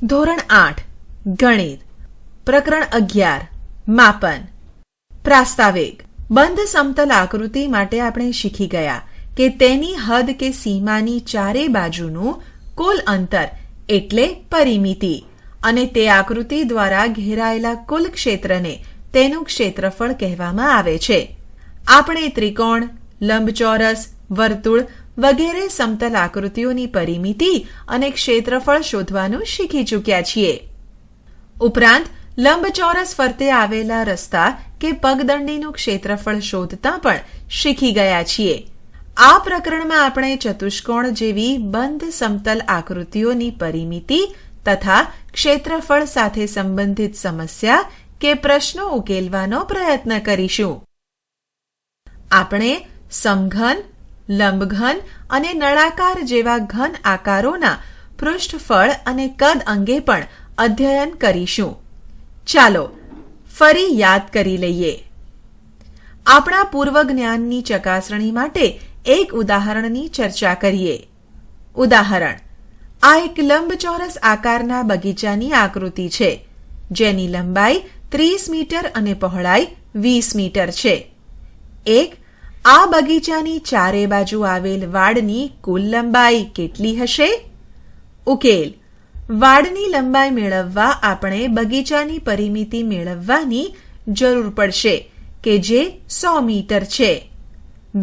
ધોરણ 8 ગણિત પ્રકરણ 11 માપન પ્રાસ્તાવિક બંધ સમતલ આકૃતિ માટે આપણે શીખી ગયા કે તેની હદ કે સીમાની ચારે બાજુનું કુલ અંતર એટલે પરિમિતિ અને તે આકૃતિ દ્વારા ઘેરાયેલા કુલ ક્ષેત્રને તેનું ક્ષેત્રફળ કહેવામાં આવે છે. આપણે ત્રિકોણ, લંબચોરસ, વર્તુળ વગેરે સમતલ આકૃતિઓની પરિમિતિ અને ક્ષેત્રફળ શોધવાનું શીખી ચૂક્યા છીએ. ઉપરાંત લંબચોરસ ફરતે આવેલા રસ્તા કે પગદંડીનું ક્ષેત્રફળ શોધતા પણ શીખી ગયા છીએ. આ પ્રકરણમાં આપણે ચતુષ્કોણ જેવી બંધ સમતલ આકૃતિઓની પરિમિતિ તથા ક્ષેત્રફળ સાથે સંબંધિત સમસ્યા કે પ્રશ્નો ઉકેલવાનો પ્રયત્ન કરીશું. આપણે સમઘન, લંબઘન અને નળાકાર જેવા ઘન આકારોના પૃષ્ઠફળ અને કદ અંગે પણ અધ્યયન કરીશું. ચાલો ફરી યાદ કરી લઈએ. આપણા પૂર્વ જ્ઞાનની ચકાસણી માટે એક ઉદાહરણની ચર્ચા કરીએ. ઉદાહરણ: આ એક લંબચોરસ આકારના બગીચાની આકૃતિ છે, જેની લંબાઈ 30 મીટર અને પહોળાઈ 20 મીટર છે. આ બગીચાની ચારે બાજુ આવેલ વાડની કુલ લંબાઈ કેટલી હશે? ઉકેલ: વાડની લંબાઈ મેળવવા આપણે બગીચાની પરિમિતિ મેળવવાની જરૂર પડશે કે જે 100 મીટર છે.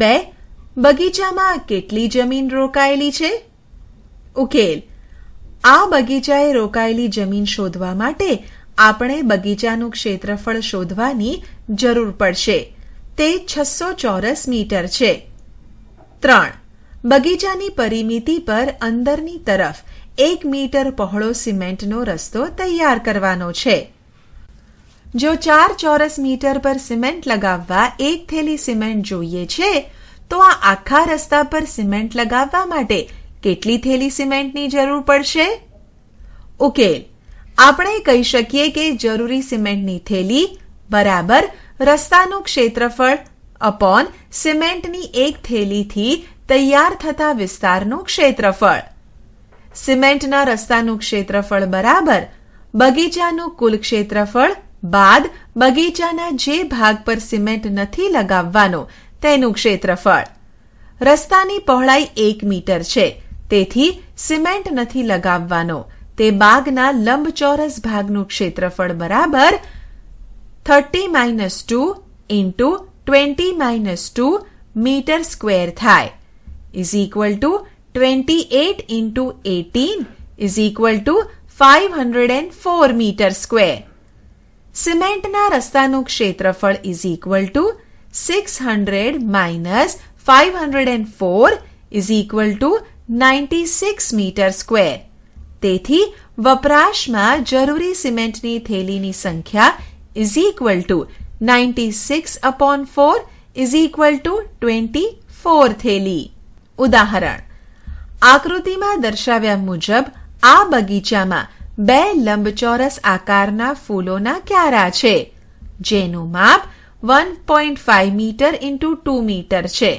2. બગીચામાં કેટલી જમીન રોકાયેલી છે? ઉકેલ: આ બગીચાએ રોકાયેલી જમીન શોધવા માટે આપણે બગીચાનું ક્ષેત્રફળ શોધવાની જરૂર પડશે. તે 600 ચોરસ મીટર છે. 3. બગીચાની પરિમિતિ પર અંદરની તરફ 1 મીટર પહોળો સિમેન્ટનો રસ્તો તૈયાર કરવાનો છે. જો 4 ચોરસ મીટર પર સિમેન્ટ લગાવવા 1 થેલી સિમેન્ટ જોઈએ છે, તો આ આખા રસ્તા પર સિમેન્ટ લગાવવા માટે કેટલી થેલી સિમેન્ટની જરૂર પડશે? ઉકેલ: આપણે કહી શકીએ કે જરૂરી સિમેન્ટની થેલી બરાબર રસ્તાનું ક્ષેત્રફળ અપોન સિમેન્ટની એક થેલીથી તૈયાર થતા વિસ્તારનું ક્ષેત્રફળ. સિમેન્ટના રસ્તાનું ક્ષેત્રફળ બરાબર બગીચાનું કુલ ક્ષેત્રફળ બાદ બગીચાના જે ભાગ પર સિમેન્ટ નથી લગાવવાનો તેનું ક્ષેત્રફળ. રસ્તાની પહોળાઈ 1 મીટર છે, તેથી સિમેન્ટ નથી લગાવવાનો તે બાગના લંબચોરસ ભાગનું ક્ષેત્રફળ બરાબર 30 - 2 × 20 - 2 મીટર સ્ક્વેર થાય, is equal to 28 × 18 is equal to 504 metre square. સિમેન્ટના રસ્તાનું ક્ષેત્રફળ is equal to 600 - 504 is equal to 96 metre square. તેથી વપરાશમાં જરૂરી સિમેન્ટની થેલીની સંખ્યા is equal to 96/4 is equal to 24 થેલી. ઉદાહરણ: આકૃતિમાં દર્શાવ્યા મુજબ આ બગીચામાં 2 લંબચોરસ આકારના ફૂલોના ક્યારા છે, જેનું માપ 1.5 મીટર × 2 મીટર છે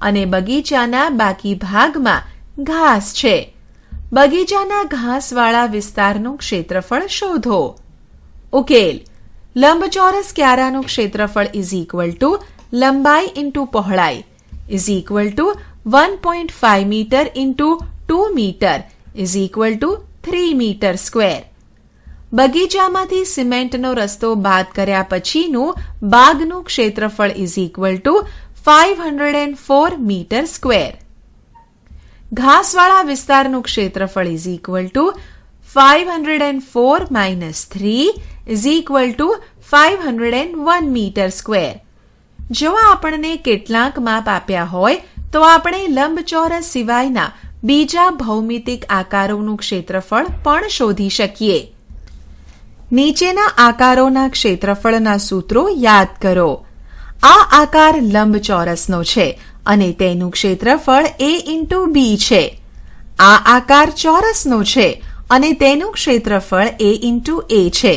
અને બગીચાના બાકી ભાગમાં ઘાસ છે. બગીચાના ઘાસવાળા વિસ્તારનું ક્ષેત્રફળ શોધો. ઉકેલ: લંબચોરસ ક્યારાનું ક્ષેત્રફળ ઇઝ ઇક્વલ ટુ લંબાઈ × પહોળાઈ is equal to 1.5 metre × 2 metre is equal to 3 metre square. બગીચામાંથી સિમેન્ટનો રસ્તો બાદ કર્યા પછીનું બાગનું ક્ષેત્રફળ is equal to 504 metre square. ઘાસવાળા વિસ્તારનું ક્ષેત્રફળ is equal to 504 - 3 is equal to 501 metre square. જો આપણને કેટલાક માપ આપ્યા હોય તો આપણે લંબચોરસ સિવાયના બીજા ભૌમિતિક આકારોનું ક્ષેત્રફળ પણ શોધી શકીએ. નીચેના આકારોના ક્ષેત્રફળના સૂત્રો યાદ કરો. આ આકાર લંબચોરસનો છે અને તેનું ક્ષેત્રફળ a × b છે. આ આકાર ચોરસનો છે અને તેનું ક્ષેત્રફળ a × a છે.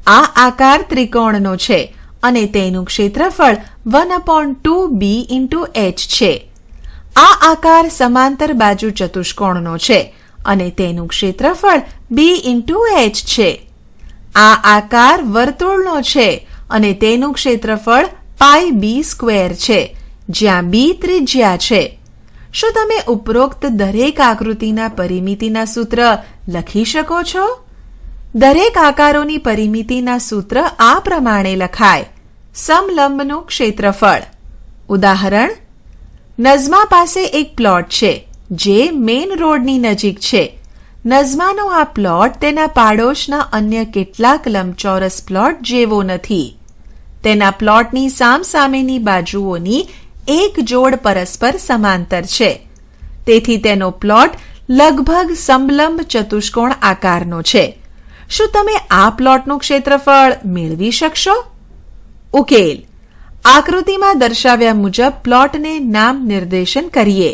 આ આકાર ત્રિકોણનો છે અને તેનું ક્ષેત્રફળ 1/2b × h છે. આ આકાર સમાંતર બાજુ ચતુષ્કોણનો છે અને તેનું ક્ષેત્રફળ b/h છે. આ આકાર વર્તુળનો છે અને તેનું ક્ષેત્રફળ πb² છે, જ્યાં b ત્રિજ્યા છે. શું તમે ઉપરોક્ત દરેક આકૃતિના પરિમિતિના સૂત્ર લખી શકો છો? દરેક આકારોની પરિમિતિના સૂત્ર આ પ્રમાણે લખાય: સમલંબનું ક્ષેત્રફળ. ઉદાહરણ: નઝમા પાસે એક પ્લોટ છે જે મેઇન રોડની નજીક છે. નઝમાનો આ પ્લોટ તેના પાડોશના અન્ય કેટલાક લંબચોરસ પ્લોટ જેવો નથી. તેના પ્લોટની સામસામેની બાજુઓની એક જોડ પરસ્પર સમાંતર છે. તેથી તેનો પ્લોટ લગભગ સમલંબ ચતુષ્કોણ આકારનો છે. શું તમે આ પ્લોટનું ક્ષેત્રફળ મેળવી શકશો? ઉકેલ: આકૃતિમાં દર્શાવ્યા મુજબ પ્લોટને નામ નિર્દેશન કરીએ.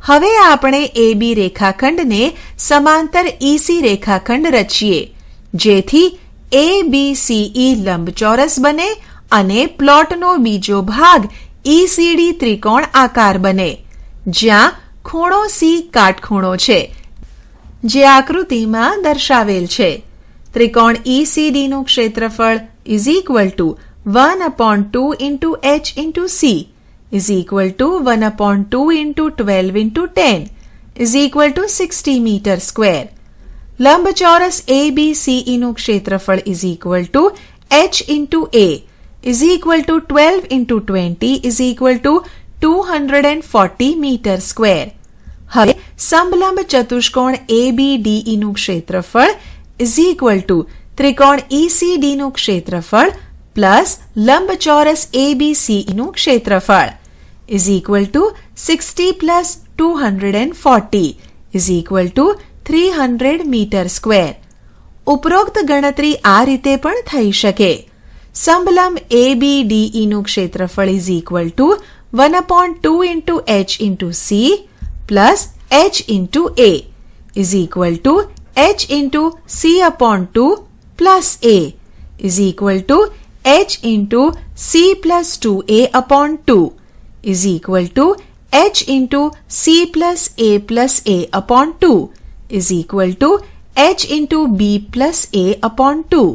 હવે આપણે AB રેખાખંડને સમાંતર EC રેખાખંડ રચીએ, જેથી ABCE લંબચોરસ બને અને પ્લોટનો બીજો ભાગ ECD ત્રિકોણ આકાર બને, જ્યાં ખૂણો C કાટખૂણો છે, જે આકૃતિમાં દર્શાવેલ છે. ત્રિકોણ ECD નું ક્ષેત્રફળ = 1/2 × h × c = 1/2 × 12 × 10 = 60 મીટર સ્ક્વેર. લંબચોરસ ABCE નું ક્ષેત્રફળ = h × A = 12 × 20 = 240 મીટર સ્ક્વેર. હવે સમલંબ ચતુષ્કોણ ABDE નું ક્ષેત્રફળ = ત્રિકોણ ECD નું ક્ષેત્રફળ પ્લસ લંબચોરસ ABCE નું ક્ષેત્રફળ = 60 + 240 = 300 મીટર સ્ક્વેર. ઉપરોક્ત ગણતરી આ રીતે પણ થઈ શકે: સમલંબ ABDE નું ક્ષેત્રફળ = 1/2 × h × c plus h × A = h × c/2 plus A = h × c + 2a/2 = h × c + a + a/2 = h × b + a/2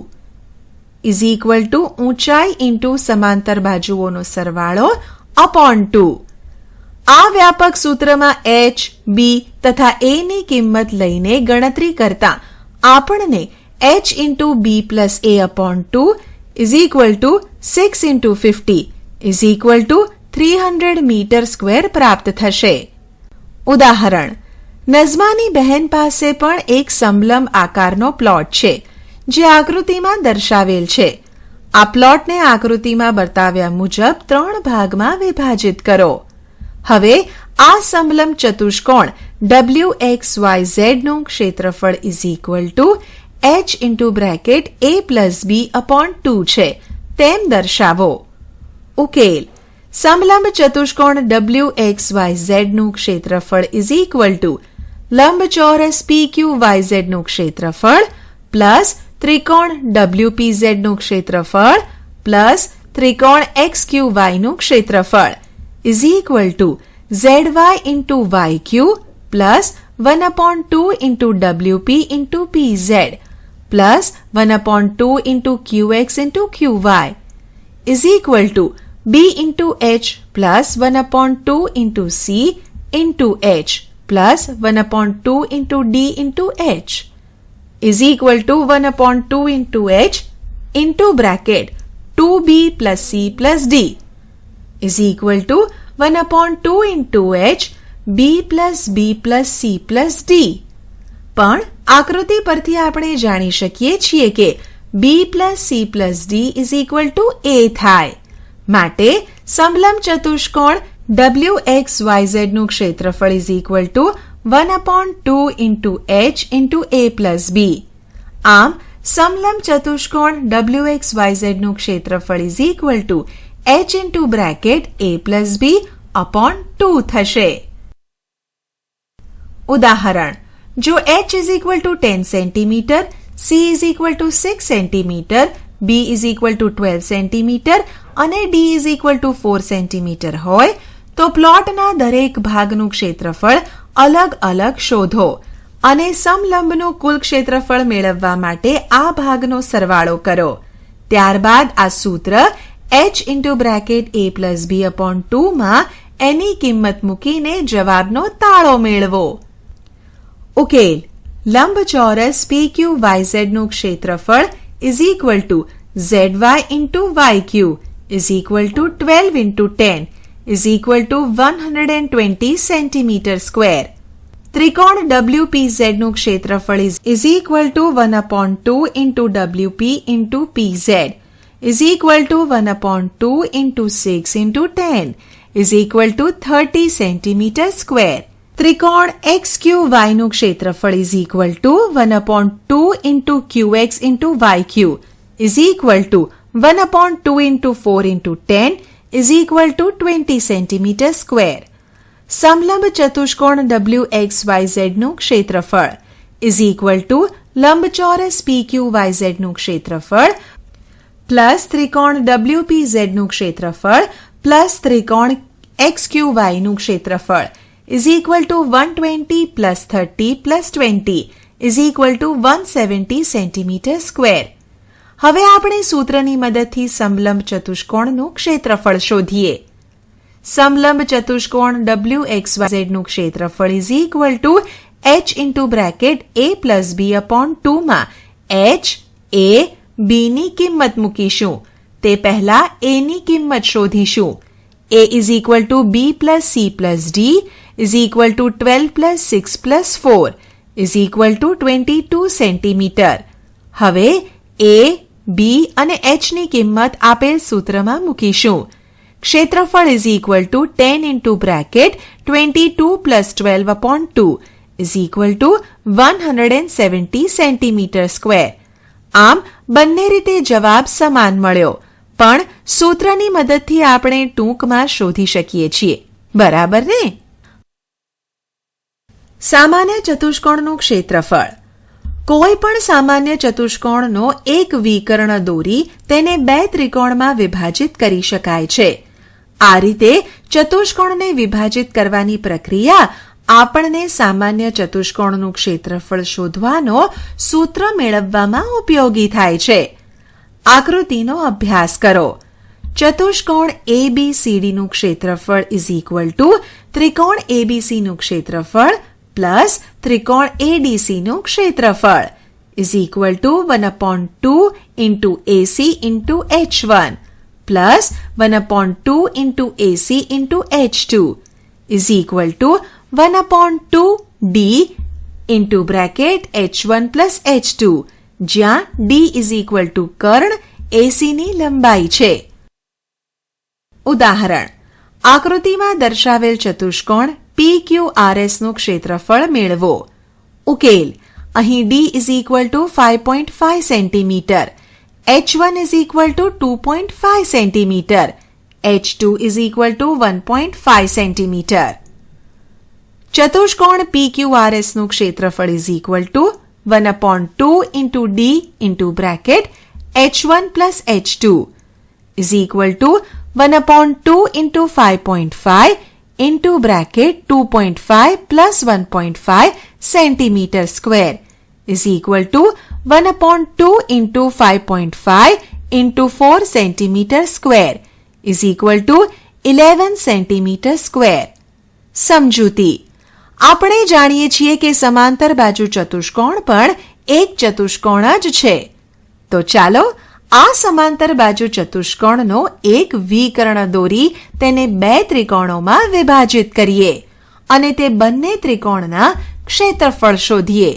= ઊંચાઈ × સમાંતર બાજુઓનો સરવાળો /2. આ વ્યાપક સૂત્રમાં h, b તથા a ની કિંમત લઈને ગણતરી કરતા આપણને h × b + a/2 = 6 × 50 = 300 metre square પ્રાપ્ત થશે. ઉદાહરણ: નઝમાની બહેન પાસે પણ એક સમલંબ આકારનો પ્લોટ છે, જે આકૃતિમાં દર્શાવેલ છે. આ પ્લોટને આકૃતિમાં બતાવ્યા મુજબ 3 ભાગમાં વિભાજિત કરો. હવે આ સમલંબ ચતુષ્કોણ WXYZ નું ક્ષેત્રફળ = h × A+B/2 છે તેમ દર્શાવો. ઉકેલ: સમલંબ ચતુષ્કોણ WXYZ નું ક્ષેત્રફળ = લંબચોરસ PQYZ નું ક્ષેત્રફળ પ્લસ ત્રિકોણ WPZ નું ક્ષેત્રફળ પ્લસ ત્રિકોણ XQY નું ક્ષેત્રફળ = ZY × YQ plus 1/2 × WP × PZ plus 1/2 × QX × QY = B × H plus 1/2 × C × H plus 1/2 × D × H = 1/2 × H (2B + C + D) = 1/2 × H B + B + C + D. પણ આકૃતિ પરથી આપણે જાણી શકીએ છીએ કે B + C + D = A થાય. માટે સમલંબ ચતુષ્કોણ WXYZ નું ક્ષેત્રફળ = 1/2 × H × A + B. આમ સમલંબ ચતુષ્કોણ WXYZ નું ક્ષેત્રફળ = h × A + B/2 થશે. ઉદાહરણ: જો h = 10 cm, c = 6 cm, b = 12 cm અને d = 4 cm હોય તો પ્લોટના દરેક ભાગનું ક્ષેત્રફળ અલગ અલગ શોધો અને સમલંબનું કુલ ક્ષેત્રફળ મેળવવા માટે આ ભાગનો સરવાળો કરો. ત્યારબાદ આ સૂત્ર h/a+b/2 માં એની કિંમત મૂકીને જવાબનો તાળો મેળવો. ઉકેલ: લંબચોરસ PQYZ નું ક્ષેત્રફળ is equal to ZY/YQ is equal to 12 × 10 is equal to 120 centimeter square. ત્રિકોણ WPZ નું ક્ષેત્રફળ is equal to 1/2 into WP into PZ is equal to 1/2 into 6 into 10 is equal to 30 centimeter square. ત્રિકોણ XQY નું ક્ષેત્રફળ is equal to 1/2 into QX into YQ is equal to 1/2 into 4 into 10 is equal to 20 centimeter square. સમલંબ ચતુષ્કોણ WXYZ નું ક્ષેત્રફળ is equal to લંબચોરસ PQYZ નું ક્ષેત્રફળ plus ત્રિકોણ WPZ નું ક્ષેત્રફળ પ્લસ ત્રિકોણ XQY નું ક્ષેત્રફળ is equal to 120 plus 30 plus 20 is equal to 170 centimeter square. હવે આપણે સૂત્રની મદદથી સમલંબ ચતુષ્કોણનું ક્ષેત્રફળ શોધીએ. સમલંબ ચતુષ્કોણ WXYZ નું ક્ષેત્રફળ is equal to h/a+b/2 માં h, a, b ની કિંમત મૂકીશું. તે પહેલા a ની કિંમત શોધીશું. a is equal to b plus c plus d is equal to 12 plus 6 plus 4 is equal to 22 centimeter. હવે a, b અને h ની કિંમત આપેલ સૂત્રમાં મૂકીશું. ક્ષેત્રફળ is equal to 10 into bracket 22 plus 12/2 is equal to 170 centimeter square. આમ બંને રીતે જવાબ સમાન મળ્યો, પણ સૂત્રની મદદથી આપણે ટૂંકમાં શોધી શકીએ છીએ. બરાબર ને? સામાન્ય ચતુષ્કોણનું ક્ષેત્રફળ. કોઈ પણ સામાન્ય ચતુષ્કોણનો એક વિકર્ણ દોરી તેને બે ત્રિકોણમાં વિભાજિત કરી શકાય છે. આ રીતે ચતુષ્કોણને વિભાજિત કરવાની પ્રક્રિયા આપણને સામાન્ય ચતુષ્કોણનું ક્ષેત્રફળ શોધવાનો સૂત્ર મેળવવામાં ઉપયોગી થાય છે. આકૃતિનો અભ્યાસ કરો. ચતુષ્કોણ ABCD નું ક્ષેત્રફળ is equal to ત્રિકોણ ABC નું ક્ષેત્રફળ પ્લસ ત્રિકોણ ADC નું ક્ષેત્રફળ is equal to 1/2 into AC into H1 plus 1/2 into AC into H2 is equal to 1/2 D into bracket H1 plus H2 જ્યાં D is equal to Karna AC ની લંબાઈ છે. ઉદાહરણ: આકૃતિમાં દર્શાવેલ ચતુષ્કોણ PQRS નું ક્ષેત્રફળ મેળવો. ઉકેલ: અહીં D is equal to 5.5 centimeter, H1 is equal to 2.5 centimeter, H2 is equal to 1.5 centimeter. ચતુષ્કોણ PQRS નું ક્ષેત્રફળ is equal to 1/2 into D into bracket H1 plus H2 is equal to 1/2 into 5.5 into bracket 2.5 plus 1.5 centimeter square is equal to 1/2 into 5.5 into 4 centimeter square is equal to 11 centimeter square. સમજૂતી. આપણે જાણીએ છીએ કે સમાંતર બાજુ ચતુષ્કોણ પણ એક ચતુષ્કોણ જ છે. તો ચાલો આ સમાંતર બાજુ ચતુષ્કોણનો એક વિકર્ણ દોરી તેને બે ત્રિકોણોમાં વિભાજિત કરીએ અને તે બંને ત્રિકોણના ક્ષેત્રફળ શોધીએ.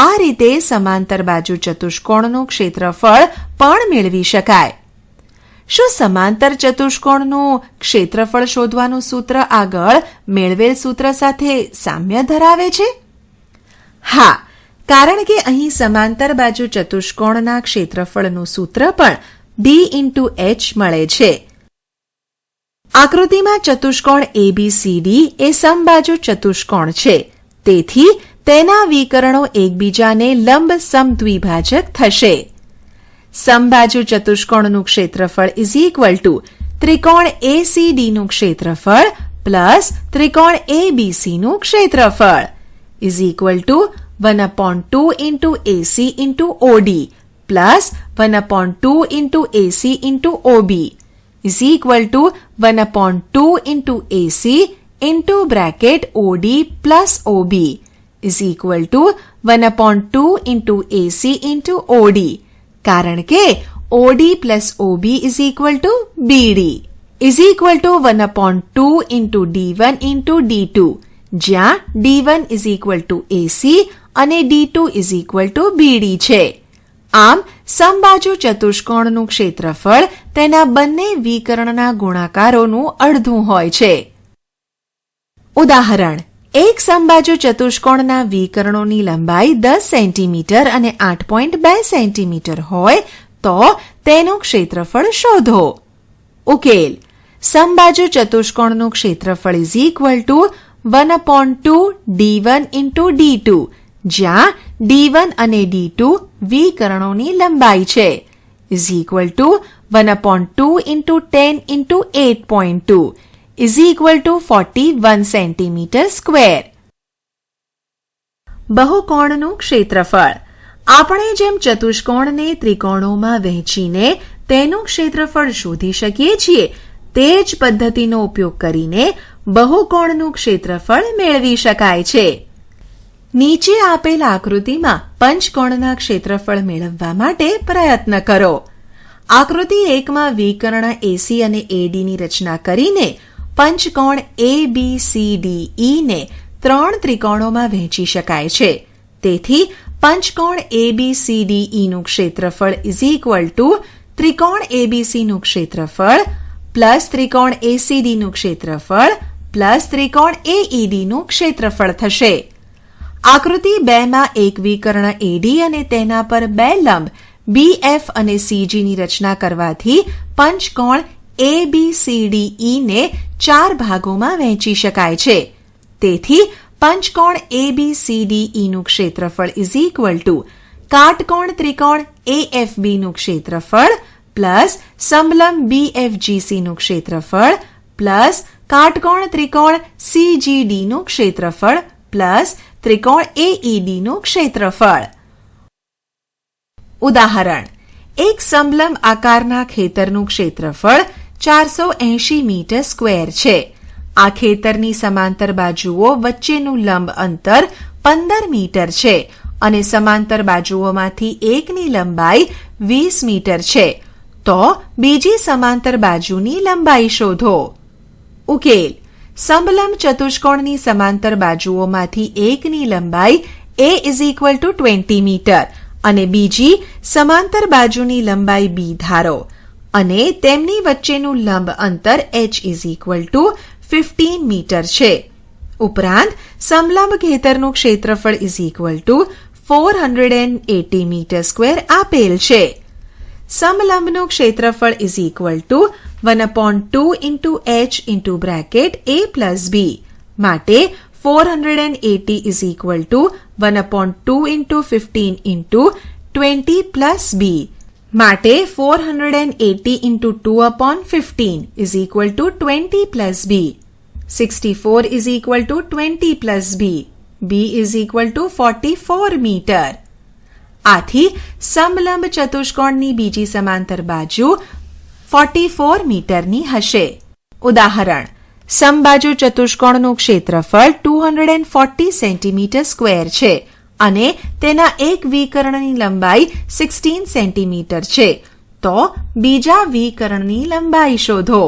આ રીતે સમાંતર બાજુ ચતુષ્કોણનું ક્ષેત્રફળ પણ મેળવી શકાય. શું સમાંતર ચતુષ્કોણનું ક્ષેત્રફળ શોધવાનું સૂત્ર આગળ મેળવેલ સૂત્ર સાથે સામ્ય ધરાવે છે? હા, કારણ કે અહીં સમાંતર બાજુ ચતુષ્કોણના ક્ષેત્રફળનું સૂત્ર પણ D into H મળે છે. આકૃતિમાં ચતુષ્કોણ ABCD એ સમબાજુ ચતુષ્કોણ છે, તેથી તેના વિકર્ણો એકબીજાને લંબ સમદ્વિભાજક થશે. સમબાજુ ચતુષ્કોણનું ક્ષેત્રફળ is equal to ત્રિકોણ ACD નું ક્ષેત્રફળ પ્લસ ત્રિકોણ ABC નું ક્ષેત્રફળ is equal to 1/2 into AC into OD plus 1/2 into AC into OB is equal to 1/2 into AC into bracket OD plus OB is equal to 1/2 into AC into OD. કારણ કે OD plus OB is equal to BD is equal to 1/2 into D1 into D2, જ્યાં D1 is equal to AC અને D2 is equal to BD છે. આમ સમબાજુ ચતુષ્કોણનું ક્ષેત્રફળ તેના બંને વિકર્ણના ગુણાકારોનું અડધું હોય છે. ઉદાહરણ: એક સમબાજુ ચતુષ્કોણના વિકર્ણોની લંબાઈ 10 સેન્ટીમીટર અને 8.2 સેન્ટીમીટર હોય તો તેનું ક્ષેત્રફળ શોધો. ઉકેલ: સમબાજુ ચતુષ્કોણનું ક્ષેત્રફળ is equal to 1/2 D1 into D2, જ્યાં D1 અને D2 વિકર્ણોની લંબાઈ છે, is equal to 1/2 into 10 into 8.2 is equal to 41 centimeter square. બહુકોણનું ક્ષેત્રફળ. આપણે જેમ ચતુષ્કોણને ત્રિકોણોમાં વહેંચીને તેનું ક્ષેત્રફળ શોધી શકીએ છીએ, તે જ પદ્ધતિનો ઉપયોગ કરીને બહુકોણનું ક્ષેત્રફળ મેળવી શકાય છે. નીચે આપેલ આકૃતિમાં પંચકોણના ક્ષેત્રફળ મેળવવા માટે પ્રયત્ન કરો. આકૃતિ 1માં વિકર્ણ AC અને AD ની રચના કરીને પંચકોણ ABCDE ને 3 ત્રિકોણોમાં વહેંચી શકાય છે. તેથી પંચકોણ ABCDE નું ક્ષેત્રફળ is equal to ત્રિકોણ ABC નું ક્ષેત્રફળ પ્લસ ત્રિકોણ ACD નું ક્ષેત્રફળ પ્લસ ત્રિકોણ AED નું ક્ષેત્રફળ થશે. આકૃતિ 2માં એક વિકર્ણ AD અને તેના પર બે લંબ BF અને CG ની રચના કરવાથી પંચકોણ ABCDE ને 4 ભાગોમાં વહેંચી શકાય છે. તેથી પંચકોણ ABCDE નું ક્ષેત્રફળ is equal to કાટકોણ ત્રિકોણ AFB નું ક્ષેત્રફળ પ્લસ સમલંબ BFGC નું ક્ષેત્રફળ પ્લસ કાટકોણ ત્રિકોણ CGD નું ક્ષેત્રફળ પ્લસ ત્રિકોણ AED નું ક્ષેત્રફળ. ઉદાહરણ: એક સમલંબ આકારના ખેતરનું ક્ષેત્રફળ 480 મીટર સ્ક્વેર છે. આ ખેતરની સમાંતર બાજુઓ વચ્ચેનું લંબ અંતર 15 મીટર છે અને સમાંતર બાજુઓમાંથી એકની લંબાઈ 20 મીટર છે. તો બીજી સમાંતર બાજુની લંબાઈ શોધો. ઉકેલ: સમલંબ ચતુષ્કોણની સમાંતર બાજુઓમાંથી એકની લંબાઈ A is equal to 20 metre અને બીજી સમાંતર બાજુની લંબાઈ B ધારો અને તેમની વચ્ચેનું લંબ અંતર H is equal to 15 metre છે. ઉપરાંત સમલંબ ખેતરનું ક્ષેત્રફળ is equal to 480 metre square આપેલ છે. સમલંબનું ક્ષેત્રફળ is equal to 1/2 into H into bracket A plus B. માટે 480 is equal to 1/2 into 15 into 20 plus B. માટે 480 into 2/15 is equal to 20 plus B. 64 is equal to 20 plus B. B is equal to 44 metre. આથી સમલંબ ચતુષ્કોણની બીજી સમાંતર બાજુ 44 મીટરની હશે. ઉદાહરણ: સમબાજુ ચતુષ્કોણનું ક્ષેત્રફળ 240 સેન્ટીમીટર સ્ક્વેર છે અને તેના એક વિકર્ણની લંબાઈ 16 સેન્ટીમીટર છે. તો બીજા વિકર્ણની લંબાઈ શોધો.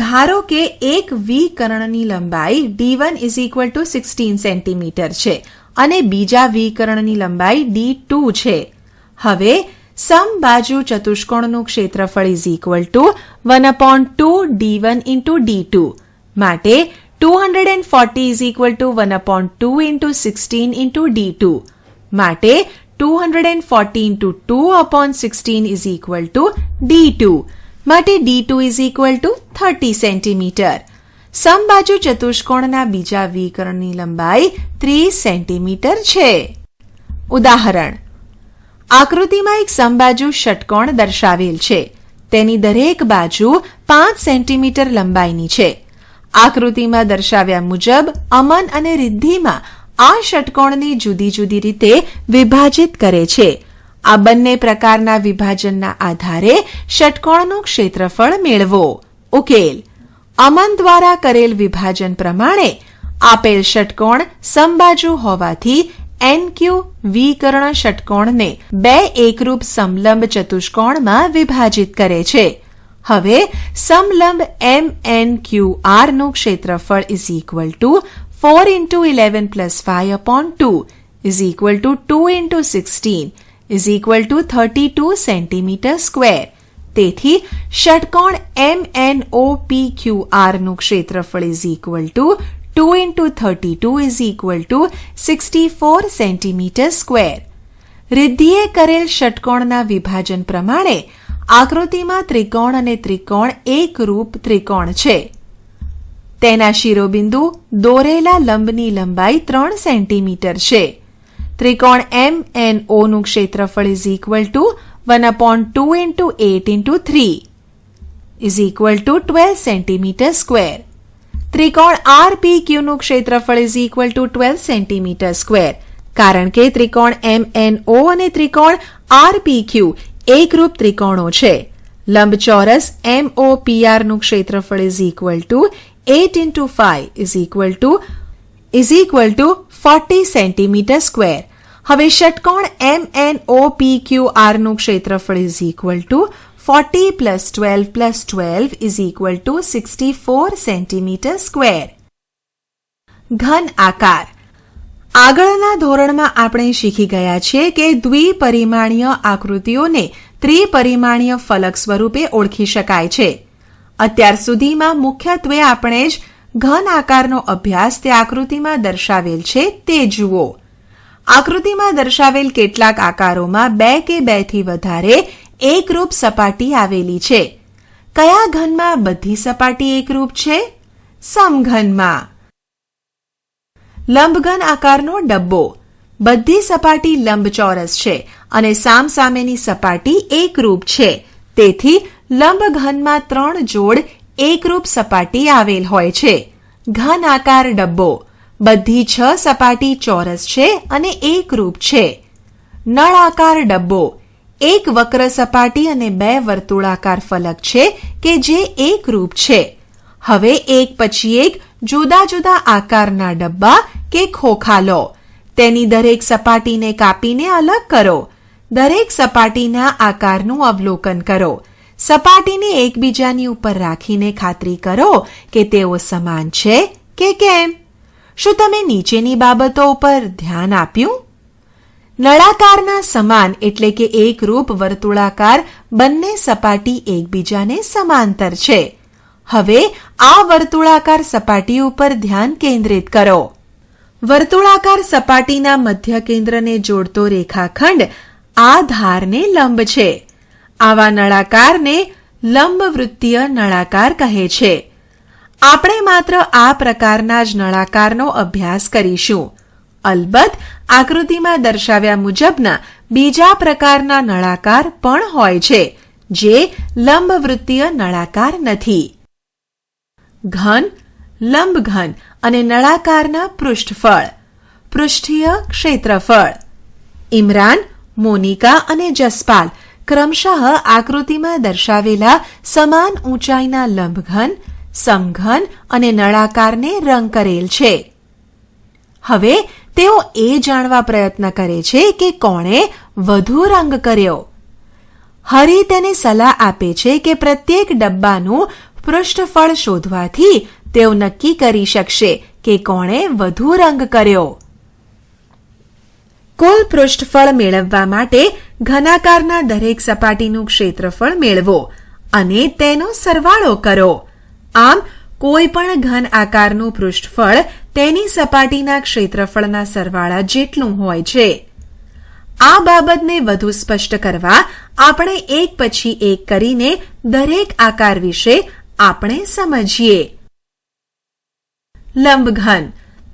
ધારો કે એક વિકર્ણની લંબાઈ D1 is equal to 16 centimetre છે અને બીજા વિકર્ણની લંબાઈ D2 છે. હવે સમબાજુ ચતુષ્કોણનું ક્ષેત્રફળ is equal to 1/2 D1 into D2. માટે 240 is equal to 1/2 into 16 into D2. માટે 240 into 2/16 is equal to D2. માટે D2 is equal to 30 centimetre. સમબાજુ ચતુષ્કોણના બીજા વિકર્ણની લંબાઈ 30 સેન્ટીમીટર છે. ઉદાહરણ: આકૃતિમાં એક સમબાજુ ષટકોણ દર્શાવેલ છે. તેની દરેક બાજુ 5 સેન્ટીમીટર લંબાઈની છે. આકૃતિમાં દર્શાવ્યા મુજબ અમન અને રિદ્ધિમાં આ ષટકોણને જુદી જુદી રીતે વિભાજિત કરે છે. આ બંને પ્રકારના વિભાજનના આધારે ષટકોણનું ક્ષેત્રફળ મેળવો. ઉકેલ: અમન દ્વારા કરેલ વિભાજન પ્રમાણે આપેલ ષટકોણ સમબાજુ હોવાથી NQ વિકર્ણ ષટકોણને બે એકરૂપ સમલંબ ચતુષ્કોણમાં વિભાજિત કરે છે. હવે સમલંબ MNQR નું ક્ષેત્રફળ is equal to 4 into 11 plus 5 upon 2 is equal to 2 into 16 is equal to 32 centimeter square. તેથી ષટકોણ MNOPQR નું ક્ષેત્રફળ is equal to 2 into 32 is equal to 64 centimeter square. રિદ્ધિએ કરેલ ષટકોણના વિભાજન પ્રમાણે આકૃતિમાં ત્રિકોણ અને ત્રિકોણ એકરૂપ ત્રિકોણ છે. તેના શિરોબિંદુ દોરેલા લંબની લંબાઈ 3 સેન્ટીમીટર છે. ત્રિકોણ MNO નું ક્ષેત્રફળ is equal two 1/2 into 8 into 3 is equal two 12 centimetre square. ત્રિકોણ RPQ નું ક્ષેત્રફળ is equal two 12 centimetre square. કારણ કે ત્રિકોણ MNO અને ત્રિકોણ RPQ એકરૂપ ત્રિકોણો છે. લંબચોરસ MOPR નું ક્ષેત્રફળ is equal two 8 into 5 is equal to 40 centimeter square. હવે ષટકોણ MNOPQR નું ક્ષેત્રફળ is equal to 40 plus 12 plus 12 is equal to 64 centimeter square. ઘન આકાર. આગળના ધોરણમાં આપણે શીખી ગયા છીએ કે દ્વિપરિમાણીય આકૃતિઓને ત્રિપરિમાણીય ફલક સ્વરૂપે ઓળખી શકાય છે. અત્યાર સુધીમાં મુખ્યત્વે આપણે જ ઘન આકારનો અભ્યાસ તે આકૃતિમાં દર્શાવેલ છે તે જુઓ. આકૃતિમાં દર્શાવેલ કેટલાક આકારોમાં 2 કે 2 થી વધારે એકરૂપ સપાટી આવેલી છે. કયા ઘનમાં બધી સપાટી એકરૂપ છે? સમઘનમાં. લંબઘન આકારનો ડબ્બો. બધી સપાટી લંબચોરસ છે અને સામસામેની સપાટી એકરૂપ છે. તેથી લંબઘનમાં 3 જોડ એકરૂપ સપાટી આવેલ હોય છે. ઘન આકાર ડબ્બો. બધી 6 સપાટી ચોરસ છે અને એકરૂપ છે. નળાકાર ડબ્બો. એક વક્ર સપાટી અને 2 વર્તુળાકાર ફલક છે કે જે એકરૂપ છે. હવે એક પછી એક જુદા જુદા આકારના ડબ્બા કે ખોખા લો. તેની દરેક સપાટીને કાપીને અલગ કરો. દરેક સપાટીના આકારનું અવલોકન કરો. સપાટીને એકબીજાની ઉપર રાખીને ખાતરી કરો કે તેઓ સમાન છે કે કેમ. શું તમે નીચેની બાબતો ઉપર ધ્યાન આપ્યું? નળાકારના સમાન એટલે કે એકરૂપ વર્તુળાકાર બંને સપાટી એકબીજાને સમાંતર છે. હવે આ વર્તુળાકાર સપાટી ઉપર ધ્યાન કેન્દ્રિત કરો. વર્તુળાકાર સપાટીના મધ્ય કેન્દ્રને જોડતો રેખાખંડ આ ધારને લંબ છે. આવા નળાકારને લંબવૃત્તીય નળાકાર કહે છે. આપણે માત્ર આ પ્રકારના જ નળાકારનો અભ્યાસ કરીશું. અલબત્ત આકૃતિમાં દર્શાવ્યા મુજબના બીજા પ્રકારના નળાકાર પણ હોય છે જે લંબવૃત્તીય નળાકાર નથી. ઘન, લંબઘન અને નળાકારના પૃષ્ઠફળ. પૃષ્ઠીય ક્ષેત્રફળ. ઇમરાન, મોનિકા અને જસપાલ ક્રમશઃ આકૃતિમાં દર્શાવેલા સમાન ઊંચાઈના લંબઘન, સમઘન અને નળાકારને રંગ કરેલ છે. હવે તેઓ એ જાણવા પ્રયત્ન કરે છે કે કોણે વધુ રંગ કર્યો. હરી તેને સલાહ આપે છે કે પ્રત્યેક ડબ્બાનું પૃષ્ઠફળ શોધવાથી તેઓ નક્કી કરી શકશે કે કોણે વધુ રંગ કર્યો. કુલ પૃષ્ઠફળ મેળવવા માટે ઘનાકારના દરેક સપાટીનું ક્ષેત્રફળ મેળવો અને તેનો સરવાળો કરો. આમ કોઈ પણ ઘન આકારનું પૃષ્ઠફળ તેની સપાટીના ક્ષેત્રફળના સરવાળા જેટલું હોય છે. આ બાબતને વધુ સ્પષ્ટ કરવા આપણે એક પછી એક કરીને દરેક આકાર વિશે આપણે સમજીએ. લંબઘન.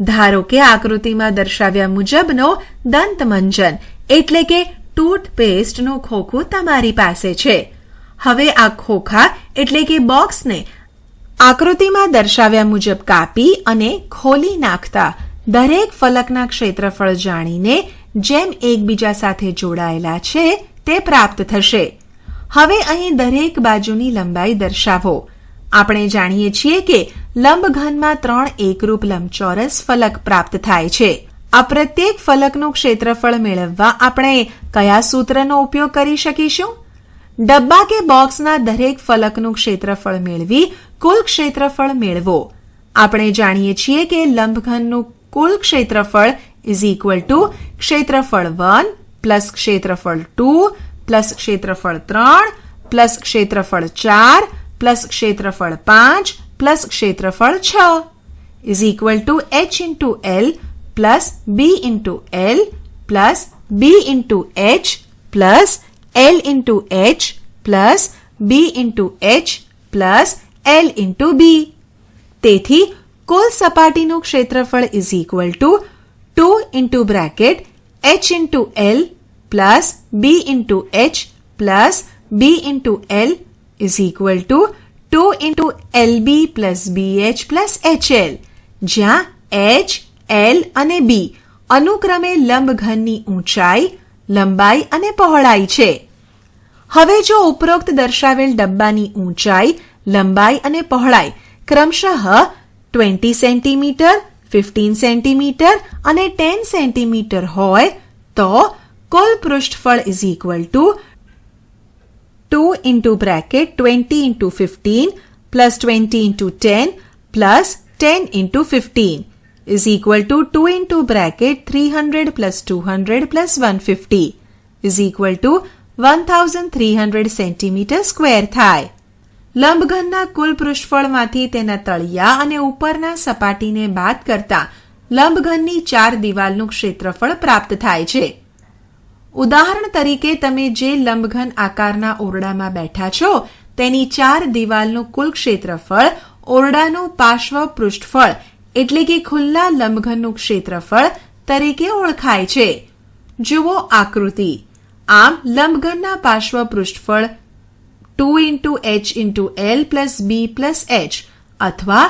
ધારો કે આકૃતિમાં દર્શાવ્યા મુજબનો દંતમંજન એટલે કે ટૂથપેસ્ટનું ખોખું તમારી પાસે છે. હવે આ ખોખા એટલે કે બોક્સને આકૃતિમાં દર્શાવ્યા મુજબ કાપી અને ખોલી નાખતા દરેક ફલકના ક્ષેત્રફળ જાણીને જેમ એકબીજા સાથે જોડાયેલા છે તે પ્રાપ્ત થશે. હવે અહીં દરેક બાજુની લંબાઈ દર્શાવો. આપણે જાણીએ છીએ કે લંબઘનમાં 3 એકરૂપ લંબચોરસ ફલક પ્રાપ્ત થાય છે. આ પ્રત્યેક ફલકનું ક્ષેત્રફળ મેળવવા આપણે કયા સૂત્રનો ઉપયોગ કરી શકીશું? ડબ્બા કે બોક્સના દરેક ફલકનું ક્ષેત્રફળ મેળવી કુલ ક્ષેત્રફળ મેળવો. આપણે જાણીએ છીએ કે લંબઘનનું કુલ ક્ષેત્રફળ ઇઝ ઇક્વલ ટુ ક્ષેત્રફળ 1 પ્લસ ક્ષેત્રફળ 2 પ્લસ ક્ષેત્રફળ 3 પ્લસ ક્ષેત્રફળ 4 પ્લસ ક્ષેત્રફળ 5 પ્લસ ક્ષેત્રફળ 6 is equal to h into l plus b into l plus b into h plus l into h plus b into h plus l into b. તેથી કુલ સપાટીનું ક્ષેત્રફળ is equal to 2 into bracket h into l plus b into h plus b into l is equal to 2 into lb plus bh plus hl, જ્યાં h, l અને b અનુક્રમે લંબઘનની ઊંચાઈ, લંબાઈ અને પહોળાઈ છે. હવે જો ઉપરોક્ત દર્શાવેલ ડબ્બાની ઊંચાઈ, લંબાઈ અને પહોળાઈ ક્રમશઃ 20 સેન્ટીમીટર, 15 સેન્ટીમીટર અને 10 સેન્ટીમીટર હોય તો કુલ પૃષ્ઠફળ is equal to 2 into bracket 20 into 15 plus 20 into 10 plus 10 into 15 is equal to 2 into bracket 300 plus 200 plus 150 is equal to 1300 centimetre square થાય. લંબઘનના કુલ પૃષ્ઠફળમાંથી તેના તળિયા અને ઉપરના સપાટીને બાદ કરતા લંબઘનની 4 દિવાલનું ક્ષેત્રફળ પ્રાપ્ત થાય છે. ઉદાહરણ તરીકે તમે જે લંબઘન આકારના ઓરડામાં બેઠા છો તેની 4 દિવાલનું કુલ ક્ષેત્રફળ ઓરડાનું પાર્શ્વ પૃષ્ઠફળ એટલે કે ખુલ્લા લંબઘનનું ક્ષેત્રફળ તરીકે ઓળખાય છે. જુઓ આકૃતિ. આમ લંબઘનના પાર્શ્વ પૃષ્ઠફળ 2 into h into l plus b plus h અથવા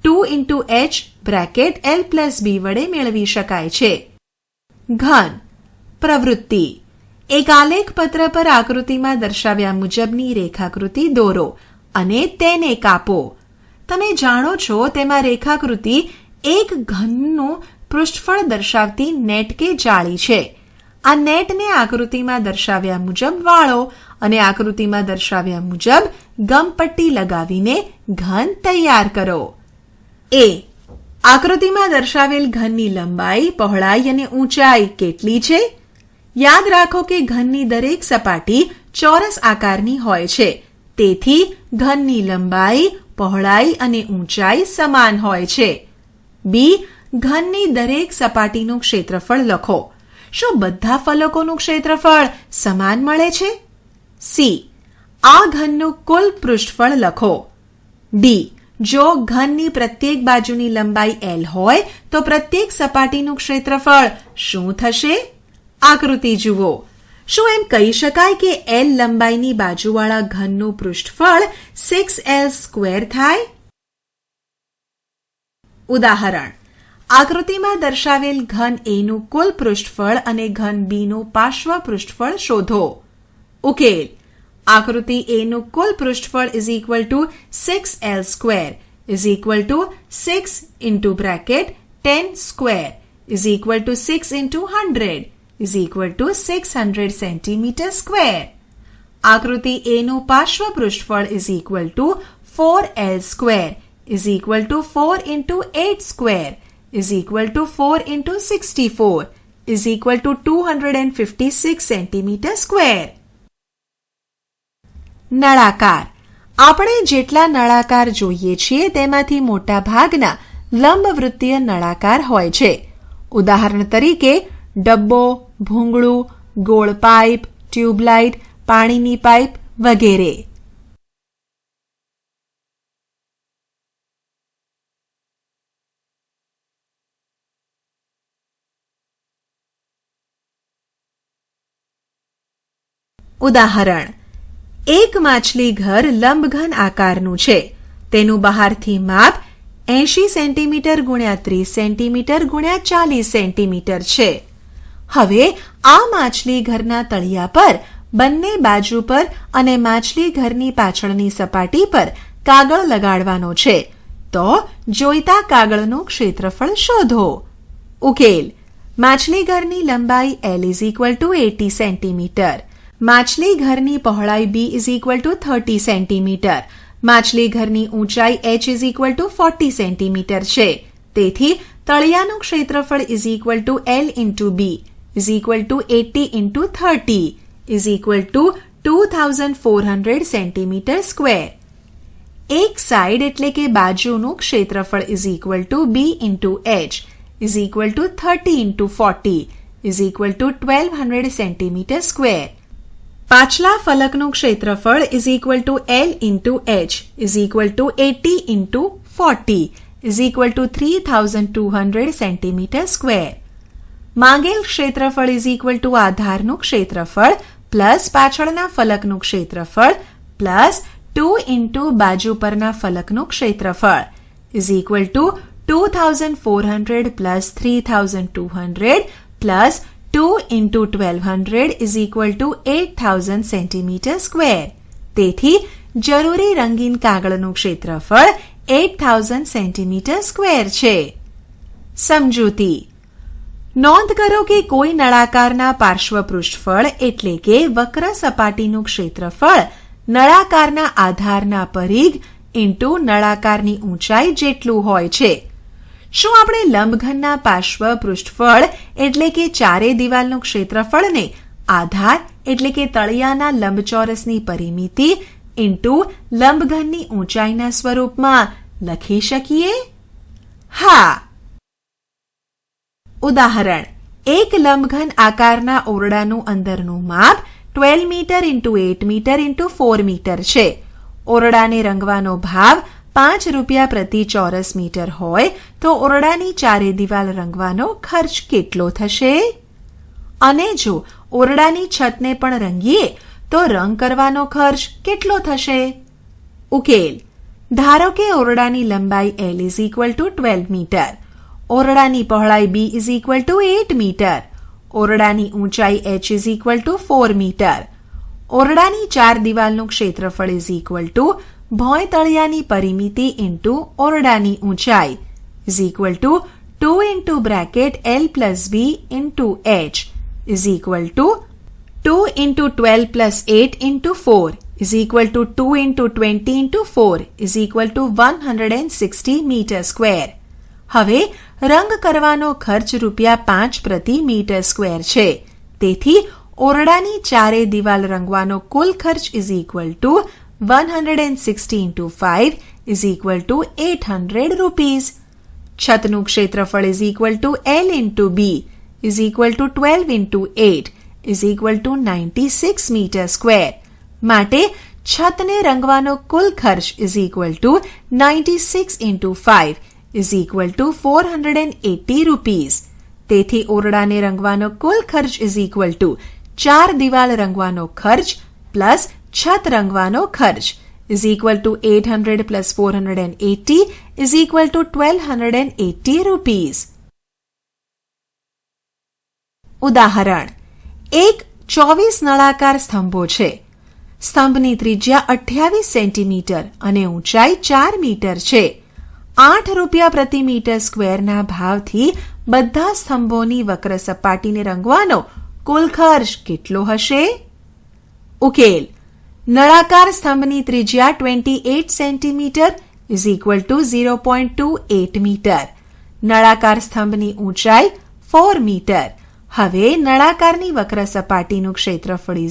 2 into h bracket l plus b વડે મેળવી શકાય છે. ઘન પ્રવૃત્તિ. એક આલેખ પત્ર પર આકૃતિમાં દર્શાવ્યા મુજબની રેખાકૃતિ દોરો અને તેને કાપો. તમે જાણો છો તેમાં રેખાકૃતિ એક ઘનનું પૃષ્ઠફળ દર્શાવતી નેટ કે જાળી છે. આ નેટને આકૃતિમાં દર્શાવ્યા મુજબ વાળો અને આકૃતિમાં દર્શાવ્યા મુજબ ગમપટ્ટી લગાવીને ઘન તૈયાર કરો. એ. આકૃતિમાં દર્શાવેલ ઘનની લંબાઈ, પહોળાઈ અને ઊંચાઈ કેટલી છે? યાદ રાખો કે ઘનની દરેક સપાટી ચોરસ આકારની હોય છે. તેથી ઘનની લંબાઈ, પહોળાઈ અને ઊંચાઈ સમાન હોય છે. બી. ઘનની દરેક સપાટીનું ક્ષેત્રફળ લખો. શું બધા ફલકોનું ક્ષેત્રફળ સમાન મળે છે? સી. આ ઘનનું કુલ પૃષ્ઠફળ લખો. ડી. જો ઘનની પ્રત્યેક બાજુની લંબાઈ l હોય તો પ્રત્યેક સપાટીનું ક્ષેત્રફળ શું થશે? આકૃતિ જુઓ. શું એમ કહી શકાય કે l લંબાઈની બાજુવાળા ઘનનું પૃષ્ઠફળ 6l સ્ક્વેર થાય? ઉદાહરણ. આકૃતિમાં દર્શાવેલ ઘન A નું કુલ પૃષ્ઠફળ અને ઘન B નું પાર્શ્વ પૃષ્ઠફળ શોધો. ઉકેલ. આકૃતિ A નું કુલ પૃષ્ઠફળ is equal to 6l square is equal to 6 into bracket 10 square is equal to 6 into 100 is equal to 600 centimetre square. આકૃતિ A નું પાર્શ્વ પૃષ્ઠફળ is equal to 4l square is equal to 4 into 8 square is equal to 4 into 64 is equal to 256 centimetre square. નળાકાર. આપણે જેટલા નળાકાર જોઈએ છીએ તેમાંથી મોટા ભાગના લંબવૃત્તીય નળાકાર હોય છે. ઉદાહરણ તરીકે ડબ્બો, ભૂંગળું, ગોળ પાઇપ, ટ્યુબલાઇટ, પાણીની પાઇપ વગેરે. ઉદાહરણ. એક માછલી ઘર લંબઘન આકારનું છે. તેનું બહારથી માપ 80 સેન્ટીમીટર ગુણ્યા 30 સેન્ટીમીટર ગુણ્યા 40 સેન્ટીમીટર છે. હવે આ માછલી ઘરના તળિયા પર બંને બાજુ પર અને માછલી ઘરની પાછળની સપાટી પર કાગળ લગાડવાનો છે. તો જોઈતા કાગળનું ક્ષેત્રફળ શોધો. ઉકેલ: માછલી ઘરની લંબાઈ L = 80 સેન્ટીમીટર, માછલી ઘરની પહોળાઈ B = 30 સેન્ટીમીટર, માછલી ઘરની ઊંચાઈ h = 40 સેન્ટીમીટર છે. તેથી તળિયાનું ક્ષેત્રફળ L × B = 80 × 30 = 2400 સેન્ટીમીટર સ્ક્વેર. એક સાઈડ એટલે કે બાજુનું ક્ષેત્રફળ B × h = 30 × 40 = 1200 સેન્ટીમીટર સ્ક્વેર. પાછલા ફલકનું ક્ષેત્રફળ L × h = 80 × 40 = 3200 સેન્ટીમીટર સ્ક્વેર. માંગેલ ક્ષેત્રફળ આધારનું ક્ષેત્રફળ પ્લસ પાછળના ફલકનું ક્ષેત્રફળ પ્લસ 2 × બાજુ પરના ફલકનું ક્ષેત્રફળ = 2400 પ્લસ 3200 પ્લસ 2 × 1200 = 8000 સેન્ટીમીટર સ્ક્વેર. તેથી જરૂરી રંગીન કાગળનું ક્ષેત્રફળ 8000 સેન્ટીમીટર સ્ક્વેર છે. સમજૂતી: નોંધ કરો કે કોઈ નળાકારના પાર્શ્વ પૃષ્ઠફળ એટલે કે વક્ર સપાટીનું ક્ષેત્રફળ નળાકારના આધારના પરિઘ ઇન્ટુ નળાકારની ઊંચાઈ જેટલું હોય છે. શું આપણે લંબઘનના પાર્શ્વ પૃષ્ઠફળ એટલે કે ચારે દિવાલનું ક્ષેત્રફળને આધાર એટલે કે તળિયાના લંબચોરસની પરિમિતિ ઇન્ટુ લંબઘનની ઊંચાઈના સ્વરૂપમાં લખી શકીએ? હા. ઉદાહરણ: એક લંબઘન આકારના ઓરડાનું અંદરનું માપ 12 મીટર × 8 મીટર × 4 મીટર છે. ઓરડાને રંગવાનો ભાવ ₹5 પ્રતિ ચોરસ મીટર હોય તો ઓરડાની ચારે દિવાલ રંગવાનો ખર્ચ કેટલો થશે? અને જો ઓરડાની છતને પણ રંગીએ તો રંગ કરવાનો ખર્ચ કેટલો થશે? ઉકેલ: ધારો કે ઓરડાની લંબાઈ L = 12 મીટર, ઓરડાની પહોળાઈ B = 8 મીટર, ઓરડાની ઊંચાઈ h = 4 મીટર, ઓરડાની ચાર દિવાલનું ક્ષેત્રફળ ભોંય તળિયાની પરિમિતિ ઇન્ટુ ઓરડાની ઊંચાઈ = 2 × L + B × h = 2 × 12 + 8 × 4 = 2 × 20 × 4 = 160 metre square. હવે રંગ કરવાનો ખર્ચ ₹5 પ્રતિ મીટર સ્ક્વેર છે. તેથી ઓરડાની ચારે દિવાલ રંગવાનો કુલ ખર્ચ = 160 × 5 = 800 રૂપીસ. છતનું ક્ષેત્રફળ L × B = 12 × 8 = 96 મીટર સ્ક્વેર. માટે છતને રંગવાનો કુલ ખર્ચ = 96 × 5 = 480 રૂપીસ. તેથી ઓરડાને રંગવાનો કુલ ખર્ચ = ચાર દિવાલ રંગવાનો ખર્ચ પ્લસ છત રંગવાનો ખર્ચ = 800 + 480 = 1280 રૂપીસ. ઉદાહરણ: એક 24 નળાકાર સ્તંભો છે. સ્તંભની ત્રિજ્યા 28 સેન્ટીમીટર અને ઊંચાઈ 4 મીટર છે. ₹8 પ્રતિ મીટર સ્ક્વેરના ભાવથી બધા સ્તંભોની વક્ર સપાટીને રંગવાનો કુલ ખર્ચ કેટલો હશે? ઉકેલ: નળાકાર સ્તંભની ત્રિજ્યા 28 સેન્ટીમીટર = 0.28 મીટર, નળાકાર સ્તંભની ઊંચાઈ 4 મીટર. હવે નળાકારની વક્ર સપાટીનું ક્ષેત્રફળ =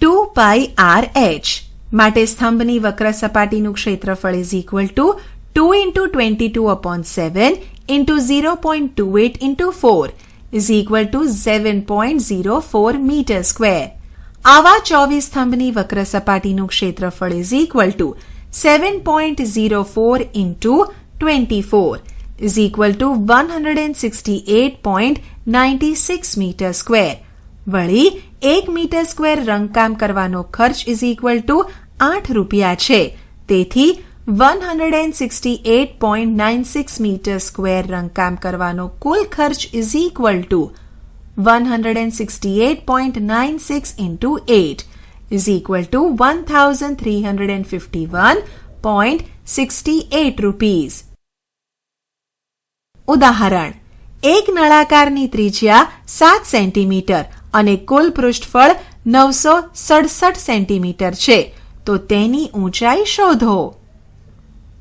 2πRh. માટે સ્તંભની વક્ર સપાટીનું ક્ષેત્રફળ = 2 × 22/7 × 0.28 × 4 = 7.04 મીટર સ્ક્વેર. આવા 24 સ્તંભની વક્ર સપાટીનું ક્ષેત્રફળ = 7.04 × 24 = 168.96 મીટર સ્ક્વેર. વળી 1 મીટર સ્ક્વેર રંગકામ કરવાનો ખર્ચ = ₹8 છે. તેથી 168.96 મીટર સ્ક્વેર રંગકામ કરવાનો કુલ ખર્ચ is equal two 168.96 into 8 is equal to 1351.68 rupees. ઉદાહરણ: એક નળાકારની ત્રિજ્યા 7 સેન્ટીમીટર અને કુલ પૃષ્ઠફળ 967 સેન્ટીમીટર છે, તો તેની ઊંચાઈ શોધો.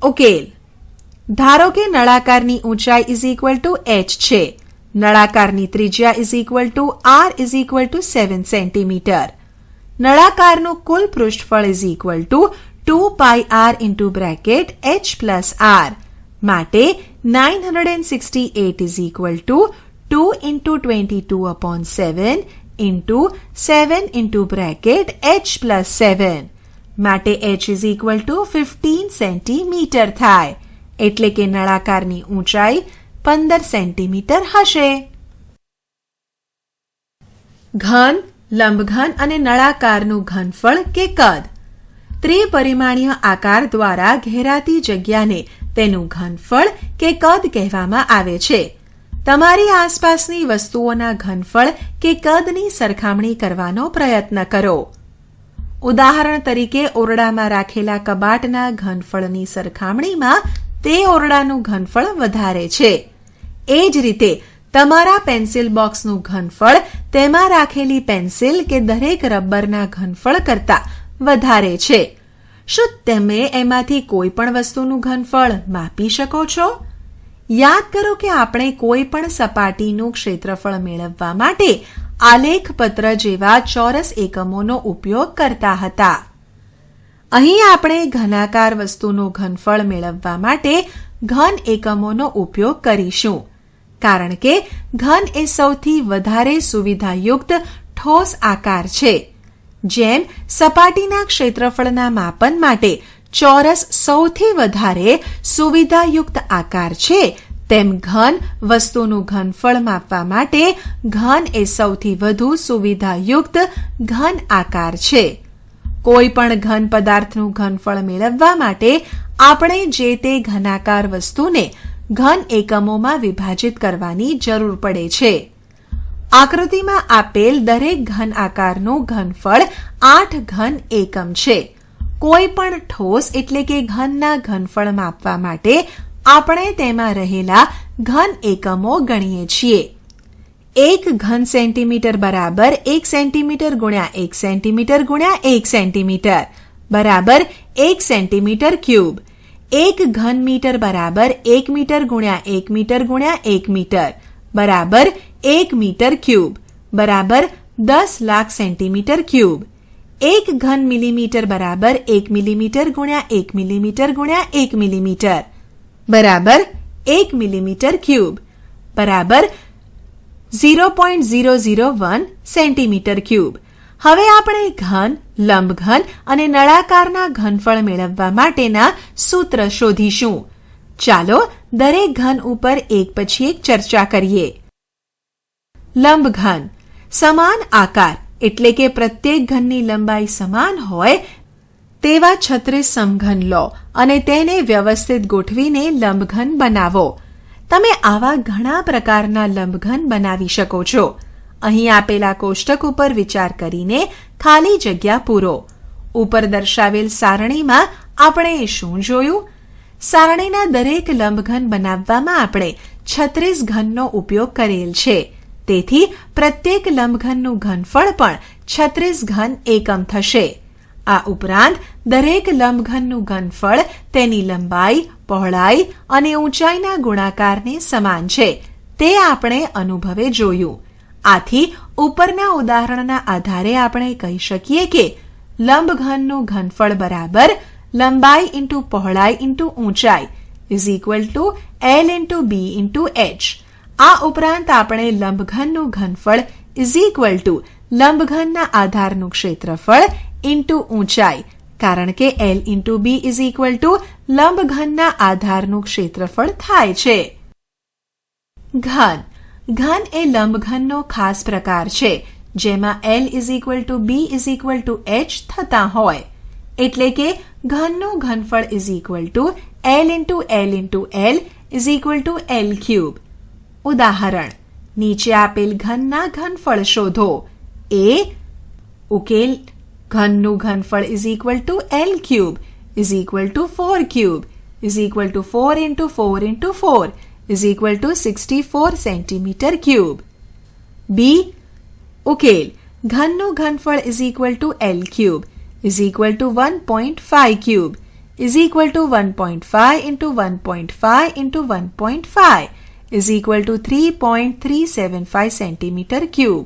ઉકેલ: ધારો કે નળાકારની ઊંચાઈ ઇઝ ઇક્વલ ટુ h છે. નળાકારની ત્રિજ્યા is equal to r is equal to 7 centimetre. નળાકારનું કુલ પૃષ્ઠફળ is equal to 2πr into bracket h plus r. માટે 968 is equal to 2 into 22/7 into 7 into bracket h plus 7. માટે h is equal to 15 centimetre થાય. એટલે કે નળાકારની ઊંચાઈ 15 centimetre હશે. ઘન, લંબઘન અને નળાકારનું ઘનફળ કે કદ. ત્રિપરિમાણીય આકાર દ્વારા ઘેરાતી જગ્યાને તેનું ઘનફળ કે કદ કહેવામાં આવે છે. તમારી આસપાસની વસ્તુઓના ઘનફળ કે કદની સરખામણી કરવાનો પ્રયત્ન કરો. ઉદાહરણ તરીકે ઓરડામાં રાખેલા કબાટના ઘનફળની સરખામણીમાં તે ઓરડાનું ઘનફળ વધારે છે. એ જ રીતે તમારા પેન્સિલ બોક્સનું ઘનફળ તેમાં રાખેલી પેન્સિલ કે દરેક રબરના ઘનફળ કરતાં વધારે છે. શું તમે એમાંથી કોઈ પણ વસ્તુનું ઘનફળ માપી શકો છો? યાદ કરો કે આપણે કોઈ પણ સપાટીનું ક્ષેત્રફળ મેળવવા માટે આલેખપત્ર જેવા ચોરસ એકમોનો ઉપયોગ કરતા હતા. અહીં આપણે ઘનાકાર વસ્તુનું ઘનફળ મેળવવા માટે ઘન એકમોનો ઉપયોગ કરીશું, કારણ કે ઘન એ સૌથી વધારે સુવિધાયુક્ત ઠોસ આકાર છે. જેમ સપાટીના ક્ષેત્રફળના માપન માટે ચોરસ સૌથી વધારે સુવિધાયુક્ત આકાર છે, તેમ ઘન વસ્તુનું ઘનફળ માપવા માટે ઘન એ સૌથી વધુ સુવિધાયુક્ત ઘન આકાર છે. કોઈ પણ ઘન પદાર્થનું ઘનફળ મેળવવા માટે આપણે જે તે ઘનાકાર વસ્તુને ઘન એકમોમાં વિભાજિત કરવાની જરૂર પડે છે. આકૃતિમાં આપેલ દરેક ઘન આકારનું ઘનફળ 8 ઘન એકમ છે. કોઈ પણ ઠોસ એટલે કે ઘનના ઘનફળ માપવા માટે આપણે તેમાં રહેલા ઘન એકમો ગણીએ છીએ. 1 ઘન સેન્ટીમીટર બરાબર 1 સેન્ટીમીટર ગુણ્યા 1 સેન્ટીમીટર ગુણ્યા 1 સેન્ટીમીટર બરાબર 1 સેન્ટીમીટર ક્યુબ. 1 ઘન મીટર બરાબર 1 મીટર ગુણ્યા 1 મીટર ગુણ્યા 1 મીટર બરાબર 1 મીટર ક્યુબ બરાબર 10 લાખ સેન્ટીમીટર ક્યુબ. 1 ઘન મિલીમીટર બરાબર 1 મિલીમીટર ગુણ્યા 1 મિલીમીટર ગુણ્યા 1 મિલીમીટર બરાબર 1 મિલીમીટર ક્યુબ બરાબર 0.001 સેન્ટીમીટર ક્યુબ. હવે આપણે ઘન, લંબઘન અને નળાકારના ઘનફળ મેળવવા માટેના સૂત્ર શોધીશું. ચાલો દરેક ઘન ઉપર એક પછી એક ચર્ચા કરીએ. લંબઘન: સમાન આકાર એટલે કે પ્રત્યેક ઘનની લંબાઈ સમાન હોય તેવા 36 સમઘન લો અને તેને વ્યવસ્થિત ગોઠવીને લંબઘન બનાવો. તમે આવા ઘણા પ્રકારના લંબઘન બનાવી શકો છો. અહીં આપેલા કોષ્ટક ઉપર વિચાર કરીને ખાલી જગ્યા પૂરો. ઉપર દર્શાવેલ સારણીમાં આપણે શું જોયું? સારણીના દરેક લંબઘન બનાવવામાં આપણે 36 ઘનનો ઉપયોગ કરેલ છે. તેથી પ્રત્યેક લંબઘનનું ઘનફળ પણ 36 ઘન એકમ થશે. આ ઉપરાંત દરેક લંબઘનનું ઘનફળ તેની લંબાઈ, પહોળાઈ અને ઊંચાઈના ગુણાકારને સમાન છે. તે આપણે અનુભવે જોયું. આથી ઉપરના ઉદાહરણના આધારે આપણે કહી શકીએ કે લંબઘનનું ઘનફળ બરાબર લંબાઈ ઇન્ટુ પહોળાઈ ઇન્ટુ ઊંચાઈ is equal to L into B into H. આ ઉપરાંત આપણે લંબઘનનું ઘનફળ ઇઝ ઇક્વલ ટુ લંબઘનના આધારનું ક્ષેત્રફળ ઇન્ટુ ઊંચાઈ, કારણ કે L into B is equal to લંબઘનના આધારનું ક્ષેત્રફળ થાય છે. ઘન: ઘન એ લંબઘનનો ખાસ પ્રકાર છે જેમાં L is equal to B is equal to H થતા હોય. એટલે કે ઘનનું ઘનફળ is equal to L into L into L is equal to L cube. ઉદાહરણ, નીચે આપેલ ઘનના ઘનફળ શોધો. એ ઉકેલ ઘનનું ઘનફળ is equal to L cube is equal to 4 cube is equal to 4 into 4 into 4 is equal to 64 centimetre cube. B ઉકેલ ઘનનું ઘનફળ is equal to L cube is equal to 1.5 cube is equal to 1.5 into 1.5 into 1.5 is equal two 3.375 centimetre cube.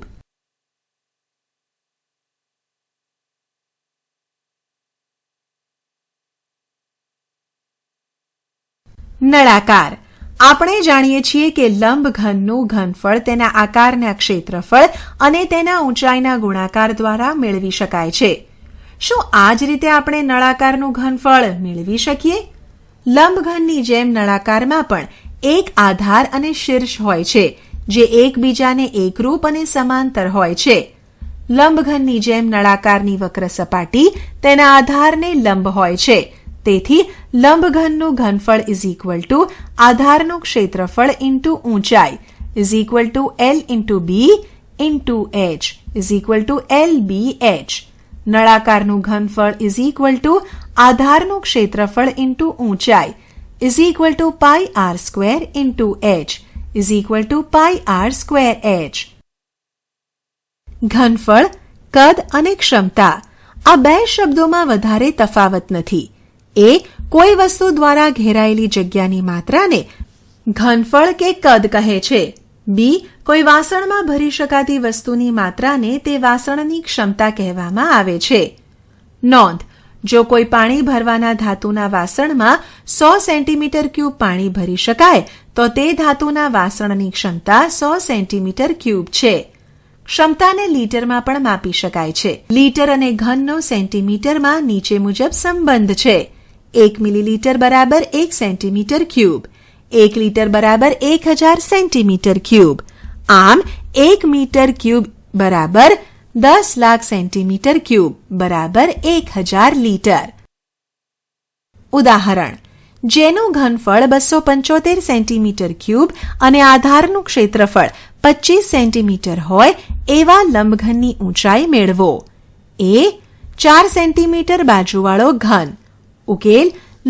નળાકાર. આપણે જાણીએ છીએ કે લંબ ઘનનું ઘનફળ તેના આકારના ક્ષેત્રફળ અને તેના ઊંચાઈના ગુણાકાર દ્વારા મેળવી શકાય છે. શું આ જ રીતે આપણે નળાકારનું ઘનફળ મેળવી શકીએ? લંબઘનની જેમ નળાકારમાં પણ એક આધાર અને શીર્ષ હોય છે જે એકબીજાને એકરૂપ અને સમાંતર હોય છે. લંબઘનની જેમ નળાકારની વક્ર સપાટી તેના આધારને લંબ હોય છે. તેથી લંબઘનનું ઘનફળ ઇઝ ઇક્વલ ટુ આધારનું ક્ષેત્રફળ ઇન્ટુ ઊંચાઈ is equal to L into B into H is equal to LBH. નળાકારનું ઘનફળ ઇઝ ઇક્વલ ટુ આધારનું ક્ષેત્રફળ ઇન્ટુ ઊંચાઈ is equal to pi R square into H is equal to pi R square H. ઘનફળ, કદ અને ક્ષમતા આ બે શબ્દોમાં વધારે તફાવત નથી. એ કોઈ વસ્તુ દ્વારા ઘેરાયેલી જગ્યાની માત્રાને ઘનફળ કે કદ કહે છે. બી કોઈ વાસણમાં ભરી શકાતી વસ્તુની માત્રાને તે વાસણની ક્ષમતા કહેવામાં આવે છે. નોંધ, જો કોઈ પાણી ભરવાના ધાતુના વાસણમાં 100 સેન્ટીમીટર ક્યુબ પાણી ભરી શકાય તો તે ધાતુના વાસણની ક્ષમતા 100 સેન્ટીમીટર ક્યુબ છે. ક્ષમતાને લીટરમાં પણ માપી શકાય છે. લીટર અને ઘનનો સેન્ટીમીટરમાં નીચે મુજબ સંબંધ છે. 1 મિલીલીટર બરાબર 1 સેન્ટીમીટર ક્યુબ. 1 લીટર બરાબર 1000 સેન્ટીમીટર ક્યુબ. આમ 1 મીટર ક્યુબ બરાબર 10 લાખ સેન્ટીમીટર ક્યુબ બરાબર 1000 લીટર. ઉદાહરણ, જેનું ઘનફળ 275 સેન્ટીમીટર ક્યુબ અને આધારનું ક્ષેત્રફળ 25 સેન્ટીમીટર હોય એવા લંબઘનની ઊંચાઈ મેળવો. એ 4 સેન્ટીમીટર બાજુવાળો ઘન. ઉકેલ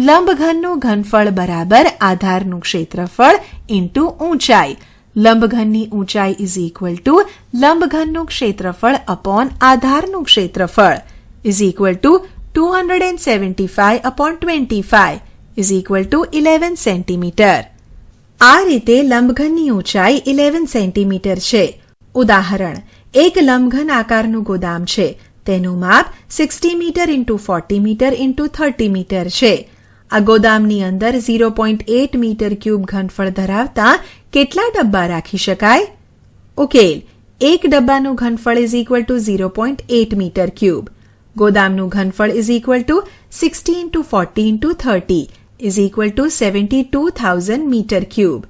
લંબઘનનું ઘનફળ બરાબર આધારનું ક્ષેત્રફળ ઇન્ટુ ઊંચાઈ. લંબઘનની ઊંચાઈ ઇઝ ઇક્વલ ટુ લંબઘનનું ક્ષેત્રફળ અપોન આધારનું ક્ષેત્રફળ is equal two 275/25 is equal two 11 centimetre. આ રીતે લંબઘનની ઊંચાઈ 11 સેન્ટીમીટર છે. ઉદાહરણ, એક લંબઘન આકારનું ગોદામ છે. તેનું માપ 60 metre into 40 metre into 30 metre છે. આ ગોદામની અંદર 0.8 મીટર ક્યુબ ઘનફળ ધરાવતા કેટલા ડબ્બા રાખી શકાય? ઉકેલ એક ડબ્બાનું ઘનફળ is equal to 0.8 metre cube. ગોદામનું ઘનફળ is equal to 60 into 40 into 30 is equal to 72,000 metre cube.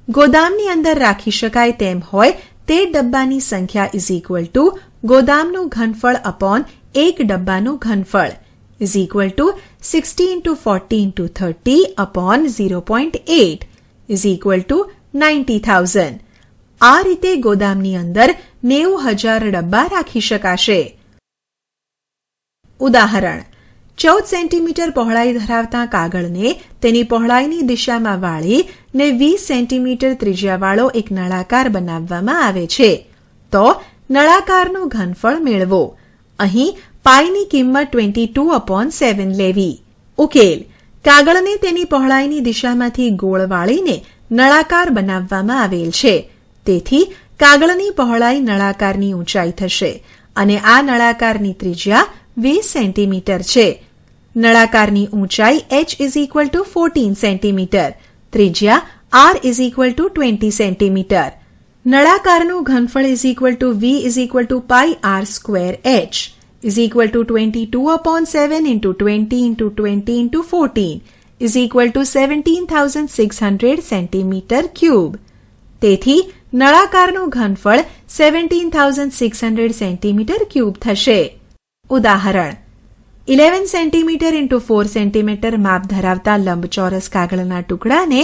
ગોદામની અંદર રાખી શકાય તેમ હોય તે ડબ્બાની સંખ્યા ઇઝ ઇક્વલ ટુ ગોદામનું ઘનફળ અપોન એક ડબ્બાનું ઘનફળ is equal to 60 into 40 into 30 upon 0.8 is equal to 90,000. આ રીતે ગોદામની અંદર 90,000 ડબ્બા રાખી શકાશે. ઉદાહરણ, 14 સેન્ટીમીટર પહોળાઈ ધરાવતા કાગળને તેની પહોળાઈની દિશામાં વાળી ને 20 સેન્ટીમીટર ત્રિજ્યાવાળો એક નળાકાર બનાવવામાં આવે છે. તો નળાકારનું ઘનફળ મેળવો. અહીં પાઈની કિંમત 22/7 લેવી. ઉકેલ કાગળને તેની પહોળાઈની દિશામાંથી ગોળ વાળીને નળાકાર બનાવવામાં આવેલ છે. તેથી કાગળની પહોળાઈ નળાકારની ઊંચાઈ થશે અને આ નળાકારની ત્રિજ્યા 20 સેન્ટીમીટર છે. નળાકારની ઊંચાઈ h is equal to 14 centimetre, ત્રિજ્યા r is equal to 20 centimetre. નળાકારનું ઘનફળ is equal to v is equal to pi r square h is equal to 22/7 into 20 into 20 into 14 is equal to 17,600 centimetre cube. તેથી નળાકારનું ઘનફળ 17,600 centimetre cube થશે. ઉદાહરણ, 11 centimetre into 4 centimetre માપ ધરાવતા લંબચોરસ કાગળના ટુકડાને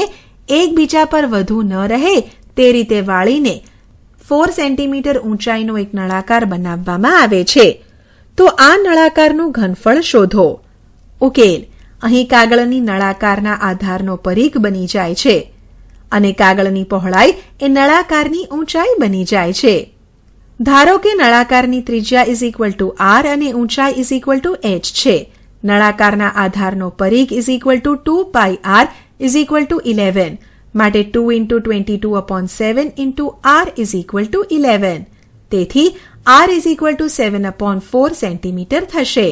એકબીજા પર વધુ ન રહે તે રીતે વાળીને 4 સેન્ટીમીટર ઊંચાઈનો એક નળાકાર બનાવવામાં આવે છે. તો આ નળાકારનું ઘનફળ શોધો. ઉકેલ: અહીં કાગળની નળાકારના આધારનો પરિઘ બની જાય છે અને કાગળની પહોળાઈ એ નળાકારની ઊંચાઈ બની જાય છે. ધારો કે નળાકારની ત્રિજ્યા ઇઝ ઇક્વલ ટુ r અને ઊંચાઈ ઇઝ ઇક્વલ ટુ h છે. નળાકારના આધારનો પરિઘ is equal to 2πr is equal two 11. માટે 2 into 22/7 into r is equal two 11. તેથી r is equal two 7/4 centimetre થશે.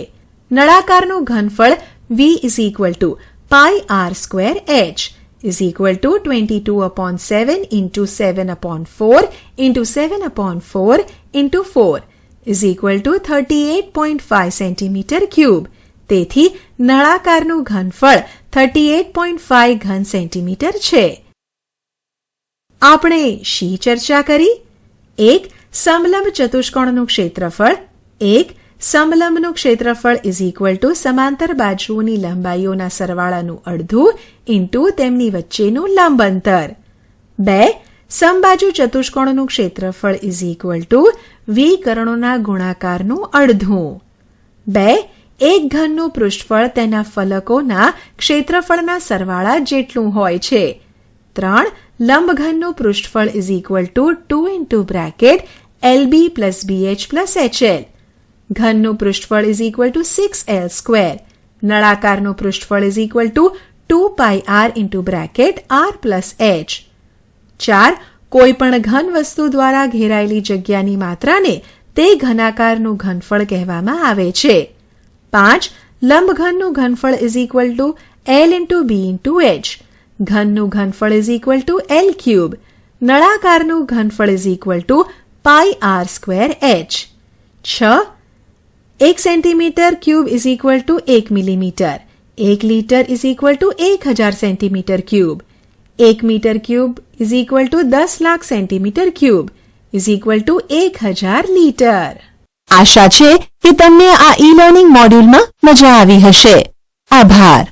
નળાકારનું ઘનફળ v is equal two πr² h is equal to 22/7 into 7/4 into 7/4 into 4 is equal to 38.5 centimeter cube. તેથી નળાકારનું ઘનફળ 38.5 ઘન centimetre છે. આપણે શી ચર્ચા કરી? 1. સમલંબ ચતુષ્કોણનું ક્ષેત્રફળ. 1. સમલંબનું ક્ષેત્રફળ ઇઝ ઇક્વલ ટુ સમાંતર બાજુઓની લંબાઈઓના સરવાળાનું અડધું ઇન્ટુ તેમની વચ્ચેનું લંબ અંતર. 2. સમબાજુ ચતુષ્કોણનું ક્ષેત્રફળ ઇઝ ઇક્વલ ટુ વિકર્ણોના ગુણાકારનું અડધું. 2. એક ઘનનું પૃષ્ઠફળ તેના ફલકોના ક્ષેત્રફળના સરવાળા જેટલું હોય છે. 3. લંબઘનનું પૃષ્ઠફળ is equal to 2 into bracket LB plus BH plus HL. ઘનનું પૃષ્ઠફળ ઇઝ ઇક્વલ ટુ 6L². નળાકારનું પૃષ્ઠફળ is equal to 2πr into bracket r plus h. 4. કોઈ પણ ઘન વસ્તુ દ્વારા ઘેરાયેલી જગ્યાની માત્રાને તે ઘનાકારનું ઘનફળ કહેવામાં આવે છે. 5. લંબઘનનું ઘનફળ is equal to L into B into h. ઘનનું ઘનફળ ઇઝ ઇક્વલ ટુ L³. નળાકારનું ઘનફળ is equal to πr²h. 6. 1 centimetre cube is equal to 1 millimetre. 1 litre is equal to 1000 centimetre cube. 1 metre cube is equal to 10 lakh centimetre cube is equal to 1000 litre. આશા છે કે તમને આ e learning મોડ્યુલમાં મજા આવી હશે. આભાર.